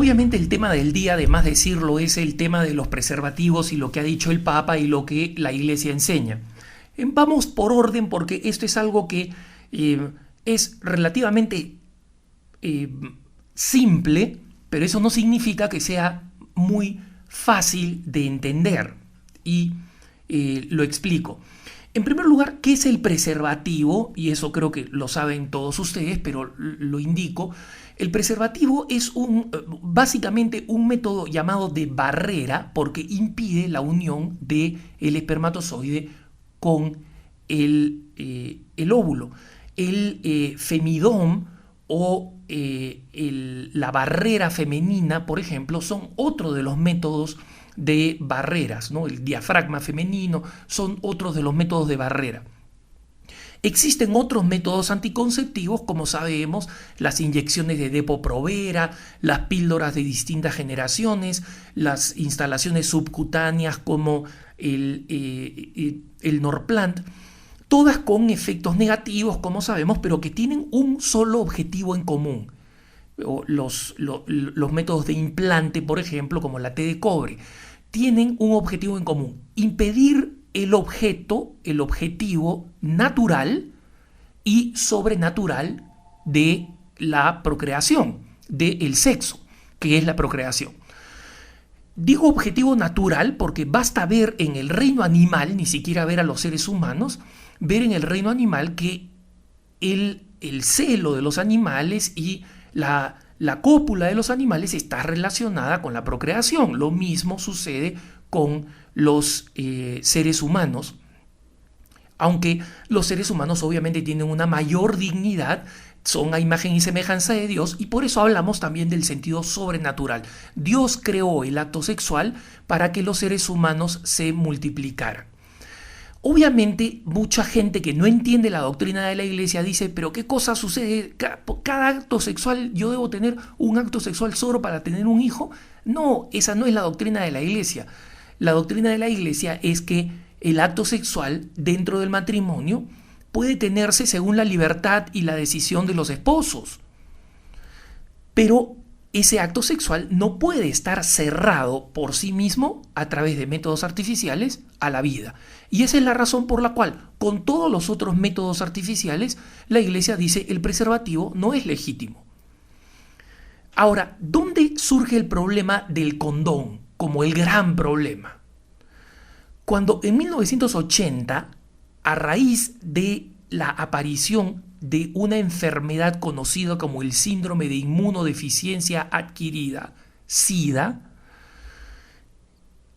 obviamente el tema del día, además de decirlo, es el tema de los preservativos y lo que ha dicho el Papa y lo que la Iglesia enseña. Vamos por orden porque esto es algo que es relativamente simple, pero eso no significa que sea muy fácil de entender. Y lo explico. En primer lugar, ¿qué es el preservativo? Y eso creo que lo saben todos ustedes, pero lo indico. El preservativo es básicamente un método llamado de barrera porque impide la unión del espermatozoide con el óvulo. El femidón o la barrera femenina, por ejemplo, son otro de los métodos de barreras, ¿no? El diafragma femenino son otros de los métodos de barrera. Existen otros métodos anticonceptivos, como sabemos, las inyecciones de Depo-Provera, las píldoras de distintas generaciones, las instalaciones subcutáneas como el Norplant, todas con efectos negativos, como sabemos, pero que tienen un solo objetivo en común. Los métodos de implante, por ejemplo, como la T de cobre, tienen un objetivo en común: impedir el objetivo natural y sobrenatural de la procreación, del sexo, que es la procreación. Digo objetivo natural porque basta ver en el reino animal, ni siquiera ver a los seres humanos, ver en el reino animal que el celo de los animales y la cópula de los animales está relacionada con la procreación. Lo mismo sucede con los seres humanos, aunque los seres humanos obviamente tienen una mayor dignidad, son a imagen y semejanza de Dios, y por eso hablamos también del sentido sobrenatural. Dios creó el acto sexual para que los seres humanos se multiplicaran. Obviamente mucha gente que no entiende la doctrina de la Iglesia dice, pero ¿qué cosa sucede? ¿Cada acto sexual yo debo tener un acto sexual solo para tener un hijo? No, esa no es la doctrina de la Iglesia. La doctrina de la Iglesia es que el acto sexual dentro del matrimonio puede tenerse según la libertad y la decisión de los esposos. Pero ese acto sexual no puede estar cerrado por sí mismo a través de métodos artificiales a la vida. Y esa es la razón por la cual, con todos los otros métodos artificiales, la Iglesia dice el preservativo no es legítimo. Ahora, ¿dónde surge el problema del condón como el gran problema? Cuando en 1980, a raíz de la aparición de una enfermedad conocida como el síndrome de inmunodeficiencia adquirida, SIDA,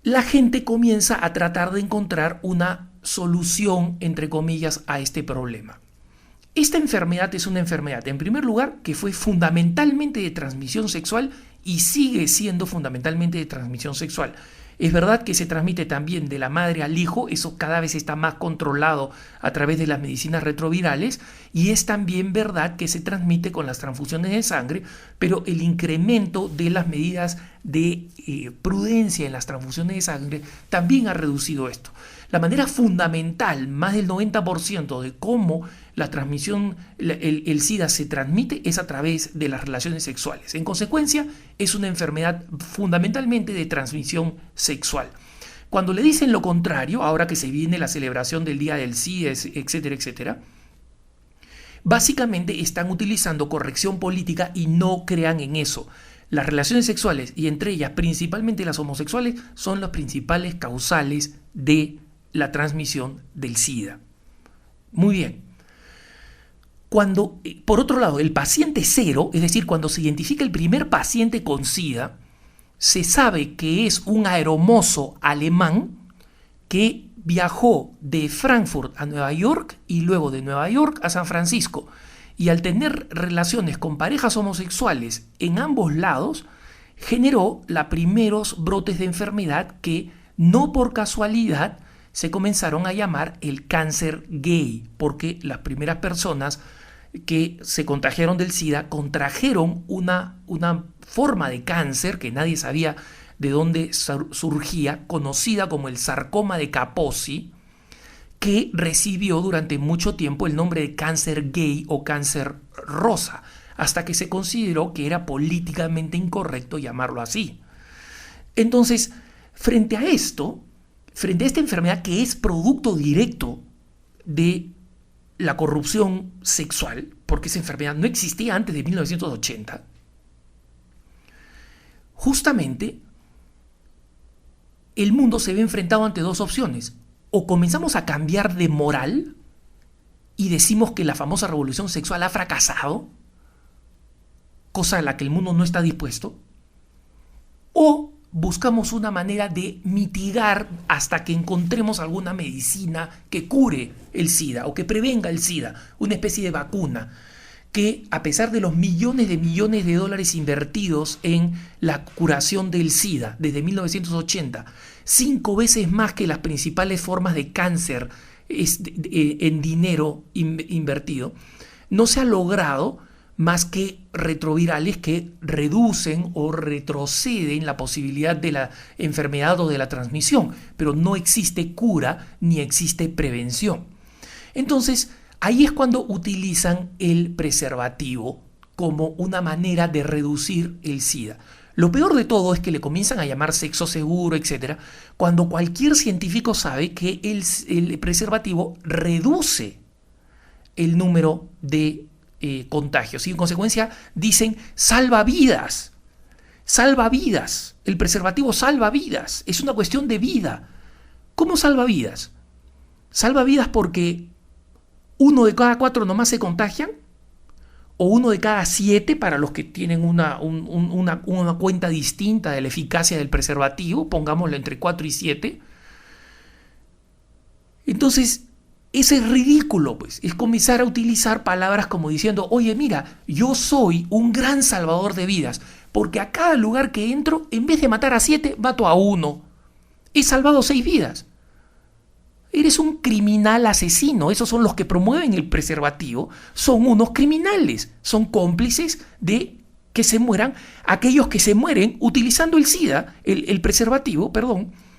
la gente comienza a tratar de encontrar una solución, entre comillas, a este problema. Esta enfermedad es una enfermedad, en primer lugar, que fue fundamentalmente de transmisión sexual y sigue siendo fundamentalmente de transmisión sexual. Es verdad que se transmite también de la madre al hijo, eso cada vez está más controlado a través de las medicinas retrovirales, y es también verdad que se transmite con las transfusiones de sangre, pero el incremento de las medidas de prudencia en las transfusiones de sangre también ha reducido esto. La manera fundamental, más del 90% de cómo la transmisión, el SIDA se transmite es a través de las relaciones sexuales. En consecuencia, es una enfermedad fundamentalmente de transmisión sexual. Cuando le dicen lo contrario, ahora que se viene la celebración del Día del SIDA, etcétera, etcétera, básicamente están utilizando corrección política y no crean en eso. Las relaciones sexuales, y entre ellas principalmente las homosexuales, son las principales causales de la transmisión del SIDA. Muy bien. Cuando, por otro lado, el paciente cero, es decir, cuando se identifica el primer paciente con SIDA, se sabe que es un aeromozo alemán que viajó de Frankfurt a Nueva York y luego de Nueva York a San Francisco. Y al tener relaciones con parejas homosexuales en ambos lados, generó los primeros brotes de enfermedad que, no por casualidad, se comenzaron a llamar el cáncer gay, porque las primeras personas que se contagiaron del SIDA contrajeron una forma de cáncer que nadie sabía de dónde surgía, conocida como el sarcoma de Kaposi, que recibió durante mucho tiempo el nombre de cáncer gay o cáncer rosa. hasta que se consideró que era políticamente incorrecto llamarlo así. Entonces, frente a esto, frente a esta enfermedad que es producto directo de la corrupción sexual, porque esa enfermedad no existía antes de 1980, justamente el mundo se ve enfrentado ante dos opciones. O comenzamos a cambiar de moral y decimos que la famosa revolución sexual ha fracasado, cosa a la que el mundo no está dispuesto, o buscamos una manera de mitigar hasta que encontremos alguna medicina que cure el SIDA o que prevenga el SIDA, una especie de vacuna que, a pesar de los millones de dólares invertidos en la curación del SIDA desde 1980, 5 veces más que las principales formas de cáncer en dinero invertido, no se ha logrado más que retrovirales que reducen o retroceden la posibilidad de la enfermedad o de la transmisión, pero no existe cura ni existe prevención. Entonces, ahí es cuando utilizan el preservativo como una manera de reducir el SIDA. Lo peor de todo es que le comienzan a llamar sexo seguro, etc., cuando cualquier científico sabe que el preservativo reduce el número de contagios y en consecuencia dicen salva vidas, el preservativo salva vidas, es una cuestión de vida. ¿Cómo salva vidas? Salva vidas porque 1 de cada 4 nomás se contagian, o 1 de cada 7 para los que tienen una cuenta distinta de la eficacia del preservativo, pongámoslo entre 4 y 7. Entonces, ese es ridículo, pues, es comenzar a utilizar palabras como diciendo, oye, mira, yo soy un gran salvador de vidas, porque a cada lugar que entro, en vez de matar a 7, mato a 1. He salvado 6 vidas. Eres un criminal asesino. Esos son los que promueven el preservativo. Son unos criminales. Son cómplices de que se mueran aquellos que se mueren utilizando el SIDA, el preservativo,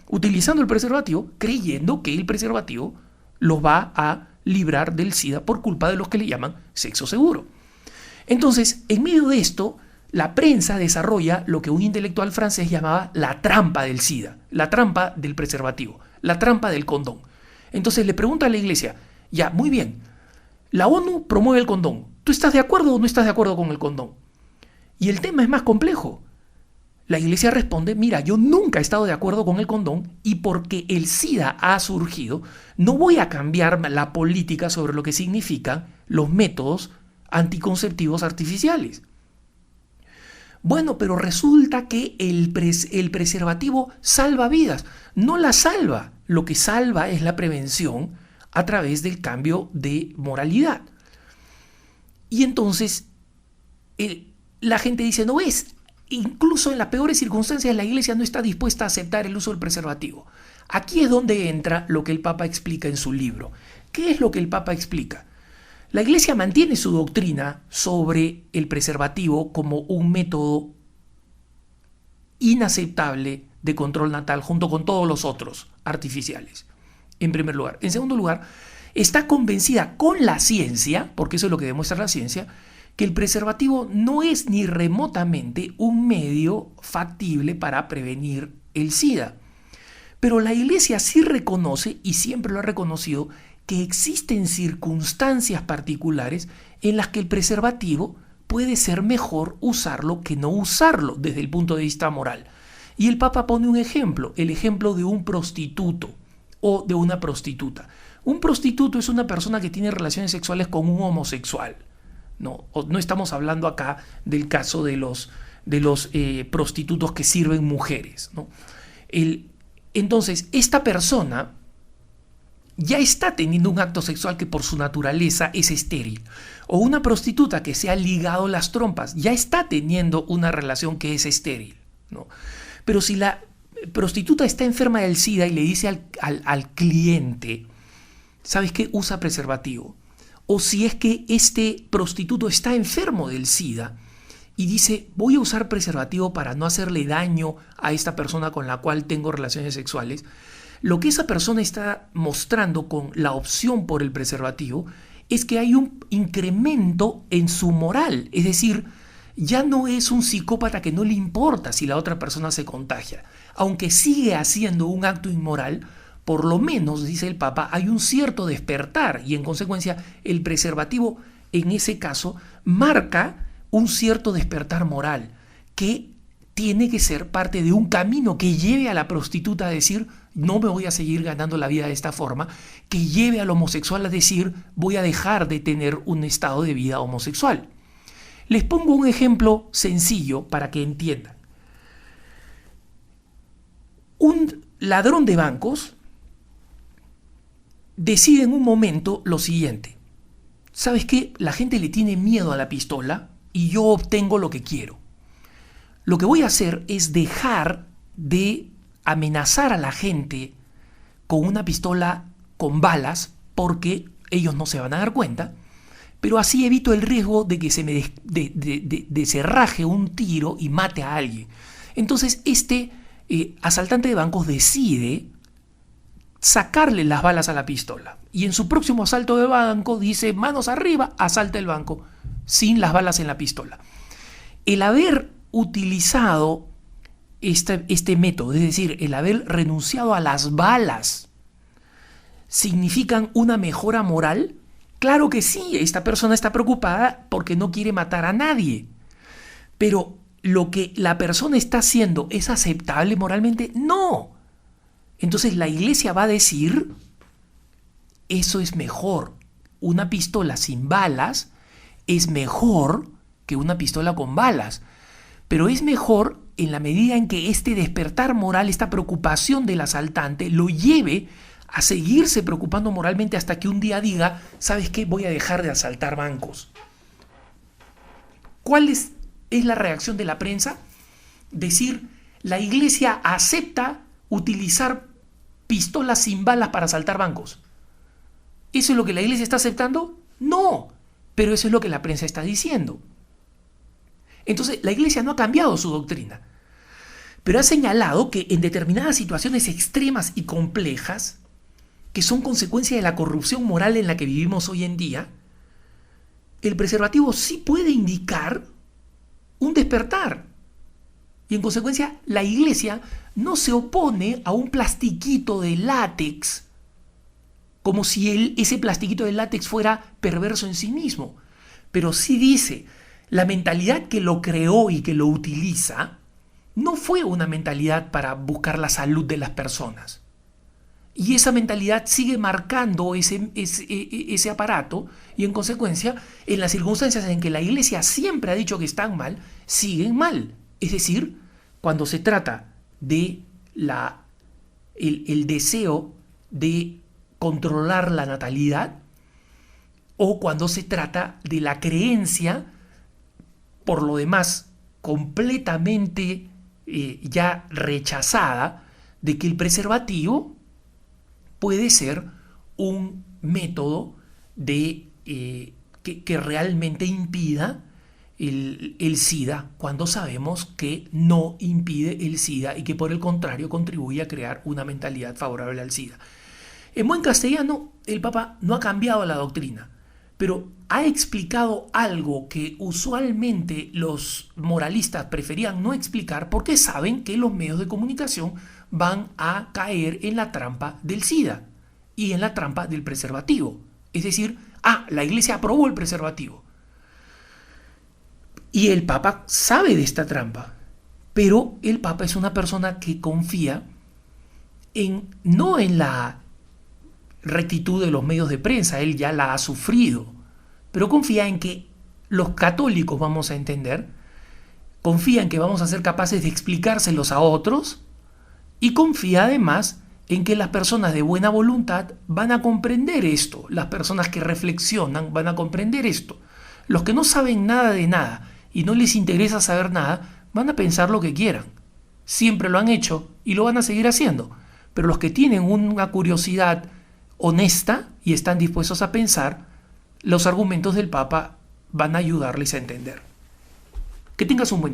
utilizando el preservativo, creyendo que el preservativo los va a librar del SIDA por culpa de los que le llaman sexo seguro. Entonces, en medio de esto, la prensa desarrolla lo que un intelectual francés llamaba la trampa del SIDA, la trampa del preservativo, la trampa del condón. Entonces le pregunta a la iglesia, ya, muy bien, la ONU promueve el condón, ¿tú estás de acuerdo o no estás de acuerdo con el condón? Y el tema es más complejo. La iglesia responde, mira, yo nunca he estado de acuerdo con el condón y porque el SIDA ha surgido, no voy a cambiar la política sobre lo que significan los métodos anticonceptivos artificiales. Bueno, pero resulta que el preservativo salva vidas. No la salva. Lo que salva es la prevención a través del cambio de moralidad. Y entonces la gente dice, no es, incluso en las peores circunstancias la iglesia no está dispuesta a aceptar el uso del preservativo. Aquí es donde entra lo que el Papa explica en su libro. ¿Qué es lo que el Papa explica? La iglesia mantiene su doctrina sobre el preservativo como un método inaceptable de control natal junto con todos los otros artificiales, en primer lugar. En segundo lugar, está convencida con la ciencia, porque eso es lo que demuestra la ciencia, que el preservativo no es ni remotamente un medio factible para prevenir el SIDA. Pero la iglesia sí reconoce, y siempre lo ha reconocido, que existen circunstancias particulares en las que el preservativo puede ser mejor usarlo que no usarlo desde el punto de vista moral. Y el Papa pone un ejemplo, el ejemplo de un prostituto o de una prostituta. Un prostituto es una persona que tiene relaciones sexuales con un homosexual. No estamos hablando acá del caso de los prostitutos que sirven mujeres, ¿no? Entonces, esta persona ya está teniendo un acto sexual que por su naturaleza es estéril. O una prostituta que se ha ligado las trompas ya está teniendo una relación que es estéril, ¿no? Pero si la prostituta está enferma del SIDA y le dice al cliente, ¿sabes qué? Usa preservativo. O si es que este prostituto está enfermo del SIDA y dice, voy a usar preservativo para no hacerle daño a esta persona con la cual tengo relaciones sexuales, lo que esa persona está mostrando con la opción por el preservativo es que hay un incremento en su moral. Es decir, ya no es un psicópata que no le importa si la otra persona se contagia. Aunque sigue haciendo un acto inmoral, por lo menos, dice el Papa, hay un cierto despertar y en consecuencia el preservativo en ese caso marca un cierto despertar moral que tiene que ser parte de un camino que lleve a la prostituta a decir no me voy a seguir ganando la vida de esta forma, que lleve al homosexual a decir voy a dejar de tener un estado de vida homosexual. Les pongo un ejemplo sencillo para que entiendan. Un ladrón de bancos decide en un momento lo siguiente: ¿sabes qué? La gente le tiene miedo a la pistola y yo obtengo lo que quiero. Lo que voy a hacer es dejar de amenazar a la gente con una pistola con balas porque ellos no se van a dar cuenta, pero así evito el riesgo de que se me deserraje un tiro y mate a alguien. Entonces este asaltante de bancos decide sacarle las balas a la pistola y en su próximo asalto de banco dice manos arriba, asalta el banco sin las balas en la pistola. El haber utilizado este método, es decir, el haber renunciado a las balas, ¿significan una mejora moral? Claro que sí, esta persona está preocupada porque no quiere matar a nadie. Pero lo que la persona está haciendo ¿es aceptable moralmente? No. Entonces la iglesia va a decir, eso es mejor. Una pistola sin balas es mejor que una pistola con balas. Pero es mejor en la medida en que este despertar moral, esta preocupación del asaltante, lo lleve a seguirse preocupando moralmente hasta que un día diga, ¿sabes qué? Voy a dejar de asaltar bancos. ¿Cuál es la reacción de la prensa? Decir, la iglesia acepta utilizar pistolas sin balas para asaltar bancos. ¿Eso es lo que la iglesia está aceptando? No, pero eso es lo que la prensa está diciendo. Entonces, la iglesia no ha cambiado su doctrina, pero ha señalado que en determinadas situaciones extremas y complejas, que son consecuencia de la corrupción moral en la que vivimos hoy en día, el preservativo sí puede indicar un despertar. Y en consecuencia, la iglesia no se opone a un plastiquito de látex, como si ese plastiquito de látex fuera perverso en sí mismo, pero sí dice, la mentalidad que lo creó y que lo utiliza no fue una mentalidad para buscar la salud de las personas. Y esa mentalidad sigue marcando ese aparato y en consecuencia, en las circunstancias en que la iglesia siempre ha dicho que están mal, siguen mal. Es decir, cuando se trata de el deseo de controlar la natalidad o cuando se trata de la creencia, por lo demás completamente ya rechazada, de que el preservativo puede ser un método que realmente impida el SIDA, cuando sabemos que no impide el SIDA y que por el contrario contribuye a crear una mentalidad favorable al SIDA. En buen castellano, el Papa no ha cambiado la doctrina, pero ha explicado algo que usualmente los moralistas preferían no explicar porque saben que los medios de comunicación van a caer en la trampa del SIDA y en la trampa del preservativo. Es decir, la iglesia aprobó el preservativo. Y el Papa sabe de esta trampa, pero el Papa es una persona que confía no en la rectitud de los medios de prensa, él ya la ha sufrido, pero confía en que los católicos vamos a entender, confía en que vamos a ser capaces de explicárselos a otros y confía además en que las personas de buena voluntad van a comprender esto, las personas que reflexionan van a comprender esto. Los que no saben nada de nada y no les interesa saber nada, van a pensar lo que quieran. Siempre lo han hecho y lo van a seguir haciendo. Pero los que tienen una curiosidad honesta y están dispuestos a pensar, los argumentos del Papa van a ayudarles a entender. Que tengas un buen día.